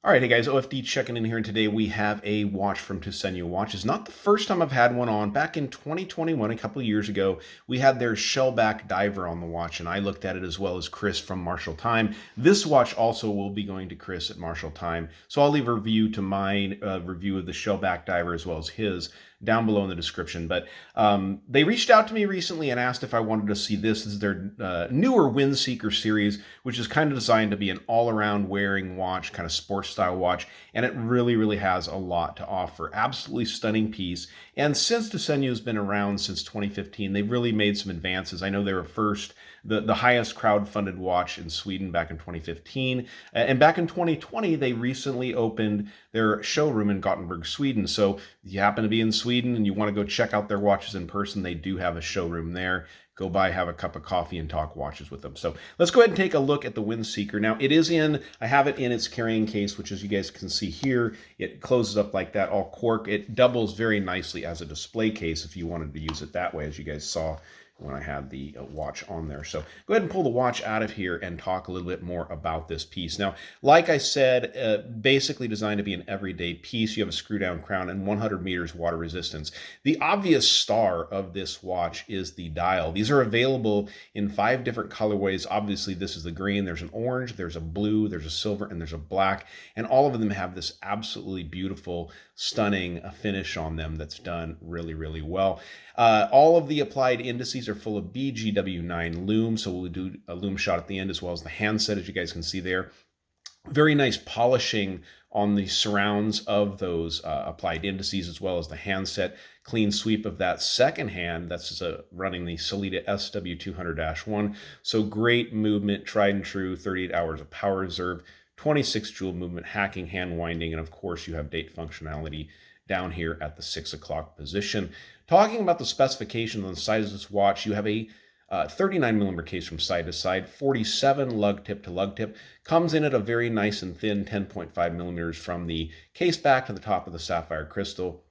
All right, hey guys, OFD checking in here, and today we have a watch from Tuseno Watch. It's not the first time I've had one on. Back in 2021, a couple of years ago, we had their ShellBack diver on the watch, and I looked at it as well as Chris from Marshall Time. This watch also will be going to Chris at Marshall Time, so I'll leave a review to my review of the ShellBack diver as well as his down below in the description. But they reached out to me recently and asked if I wanted to see this. This is their newer Windseeker series, which is kind of designed to be an all-around wearing watch, kind of sports style watch, and it really has a lot to offer. Absolutely stunning piece. And since Tuseno has been around since 2015, they've really made some advances. I know they were first the highest crowd-funded watch in Sweden back in 2015. And back in 2020, they recently opened their showroom in Gothenburg, Sweden. So if you happen to be in Sweden and you want to go check out their watches in person, they do have a showroom there. Go by, have a cup of coffee, and talk watches with them. So let's go ahead and take a look at the Windseeker. Now, I have it in its carrying case, which as you guys can see here, it closes up like that, all cork. It doubles very nicely as a display case if you wanted to use it that way, as you guys saw when I had the watch on there. So go ahead and pull the watch out of here and talk a little bit more about this piece. Now, like I said, basically designed to be an everyday piece. You have a screw down crown and 100 meters water resistance. The obvious star of this watch is the dial. These are available in 5 different colorways. Obviously, this is the green. There's an orange, there's a blue, there's a silver, and there's a black. And all of them have this absolutely beautiful, stunning finish on them that's done really well. All of the applied indices are full of BGW9 lume, so we'll do a lume shot at the end as well as the handset, as you guys can see there. Very nice polishing on the surrounds of those applied indices as well as the handset. Clean sweep of that second hand. That's running the Sellita SW200-1. So great movement, tried and true, 38 hours of power reserve, 26 joule movement, hacking, hand winding, and of course you have date functionality down here at the 6 o'clock position. Talking about the specifications on the side of this watch, you have a 39 millimeter case from side to side, 47 lug tip to lug tip. Comes in at a very nice and thin 10.5 millimeters from the case back to the top of the sapphire crystal.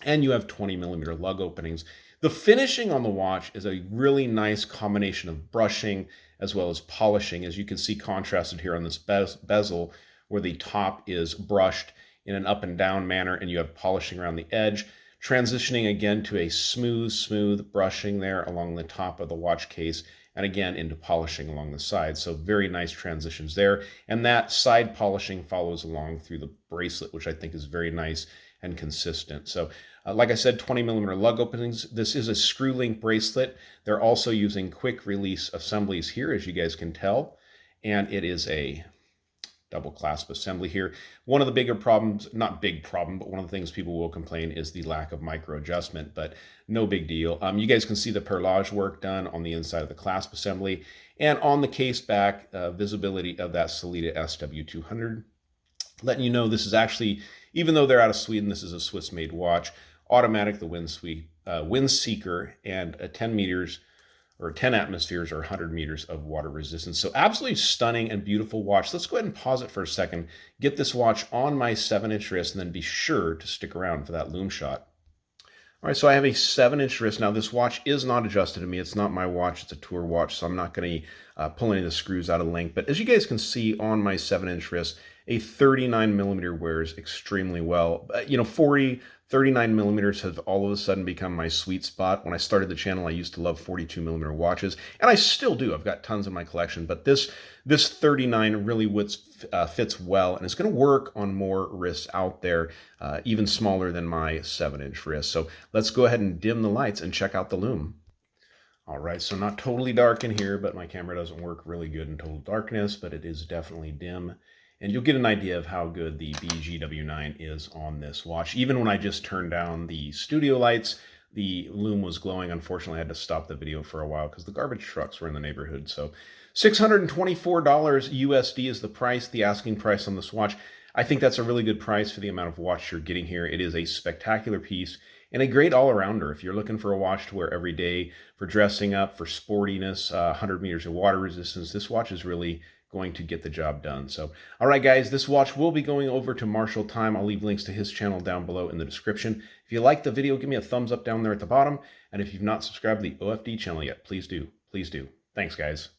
And you have 20 millimeter lug openings. The finishing on the watch is a really nice combination of brushing as well as polishing, as you can see contrasted here on this bezel, where the top is brushed in an up and down manner and you have polishing around the edge, transitioning again to a smooth brushing there along the top of the watch case, and again into polishing along the side. So very nice transitions there. And that side polishing follows along through the bracelet, which I think is very nice and consistent. So like I said, 20 millimeter lug openings. This is a screw link bracelet. They're also using quick release assemblies here, as you guys can tell. And it is a double clasp assembly here. One of the bigger problems, not big problem, but one of the things people will complain is the lack of micro adjustment, but no big deal. You guys can see the perlage work done on the inside of the clasp assembly, and on the case back, visibility of that Sellita SW200. Letting you know this is actually, even though they're out of Sweden, this is a Swiss-made watch. Automatic, the Windseeker, and 10 meters or 10 atmospheres or 100 meters of water resistance. So absolutely stunning and beautiful watch. Let's go ahead and pause it for a second, get this watch on my 7-inch wrist, and then be sure to stick around for that lume shot. All right, so I have a 7-inch wrist. Now this watch is not adjusted to me. It's not my watch, it's a tour watch, so I'm not going to pull any of the screws out of length. But as you guys can see on my 7-inch wrist, a 39 millimeter wears extremely well. 39 millimeters has all of a sudden become my sweet spot. When I started the channel, I used to love 42 millimeter watches, and I still do. I've got tons in my collection, but this 39 really fits well, and it's going to work on more wrists out there, even smaller than my 7-inch wrist. So let's go ahead and dim the lights and check out the lume. All right, so not totally dark in here, but my camera doesn't work really good in total darkness, but it is definitely dim. And you'll get an idea of how good the BGW9 is on this watch. Even when I just turned down the studio lights, the lume was glowing. Unfortunately, I had to stop the video for a while because the garbage trucks were in the neighborhood. So $624 USD is the price, the asking price on this watch. I think that's a really good price for the amount of watch you're getting here. It is a spectacular piece and a great all-arounder. If you're looking for a watch to wear every day, for dressing up, for sportiness, 100 meters of water resistance, this watch is really going to get the job done. So, all right, guys, this watch will be going over to Marshall Time. I'll leave links to his channel down below in the description. If you liked the video, give me a thumbs up down there at the bottom. And if you've not subscribed to the OFD channel yet, please do. Please do. Thanks, guys.